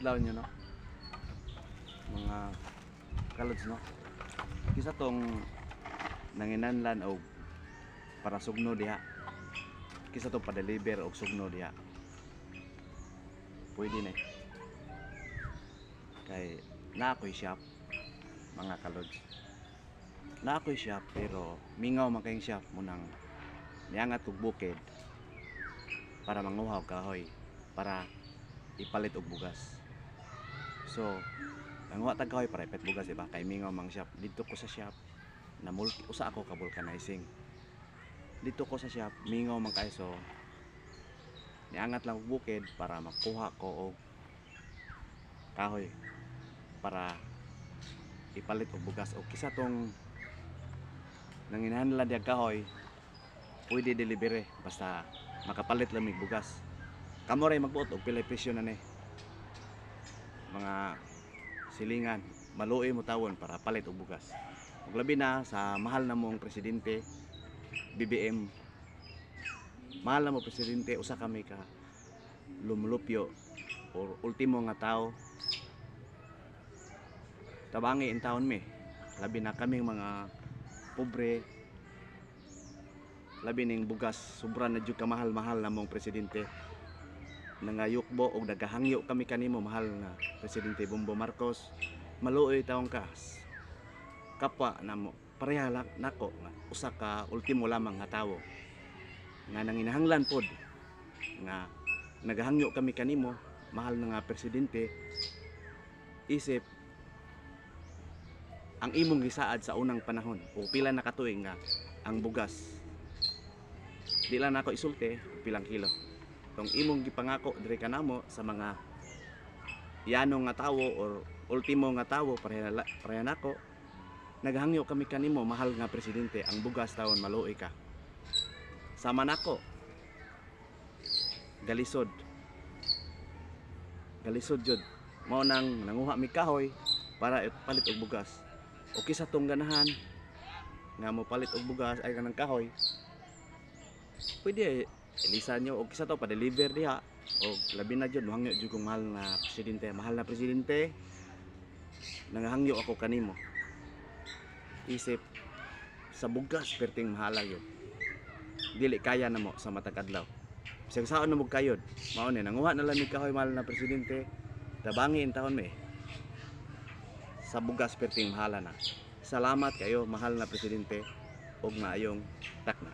adlaw nyo, no, mga kalods, no, kisa tong nanginanlan o para sugno diha, kisa tong pa-deliver og sugno diha, pwede na kay na ako'y shop, mga kalods, na ako'y shop, pero mingaw man kayong shop mo nang niangat og bukid para manguhaw kahoy para ipalit og bugas. So nanguha tag kahoy para ipet bugas, diba? Kay mingaw mang shop. Dito ko sa shop na usa ako ka vulcanizing. Dito ko sa shop mingaw man kay, so niangat lang og bukid para makuha ko og kahoy para ipalit og bugas. O kisa tong nanginahanglan diag kahoy, pwede delivery basta makapalit lang mig bugas. Kamo ray magbuot og pilay presyo na ni mga silingan, maluoy mo tawon para palit og bugas. Ug labi na sa mahal na mong presidente BBM, mahal na mo presidente, usa kami ka lumulupyo or ultimo nga tao tabangi in town mi. Labi na kaming mga pobre, labi ning bugas sobra na jud ka mahal na mong presidente. Nangayukbo og nagahangyo kami kanimo, mahal na presidente Bongbong Marcos. Maluoy taong ka kapwa namo, pareha lang nako nga usa ka ultimo lamang nga tawo nga nanginahanglan pod nga nagahangyo kami kanimo, mahal na nga presidente. Isip ang imong gisaad sa unang panahon o pila na katuig nga ang bugas, di lang nako isulti pilang kilo. Tong imong gipangako diri kanamo sa mga yanong nga tawo or ultimo nga tawo, pareha nako naghangyo kami kanimo, mahal nga presidente, ang bugas tawon maluoy ka. Sama nako galisod jud mao nang nanguha mi kahoy para palit og bugas. O kisa tong ganahan nga mo palit og bugas ay kanang kahoy, pwede ilisan nyo og kisa to pa deliver diha. O labi na jud hangyo jud kong mahal na presidente, nangahangyo ako kanimo. Isip sa bugas perting mahala yun, dili kaya na mo sa matag adlaw. Bisag saon na mo kayod, mao ni nanguha na lang mi kahoy, mahal na presidente, tabangi in taon mi sa bugas perting mahala na. Salamat kayo mahal na presidente, og maayong takna.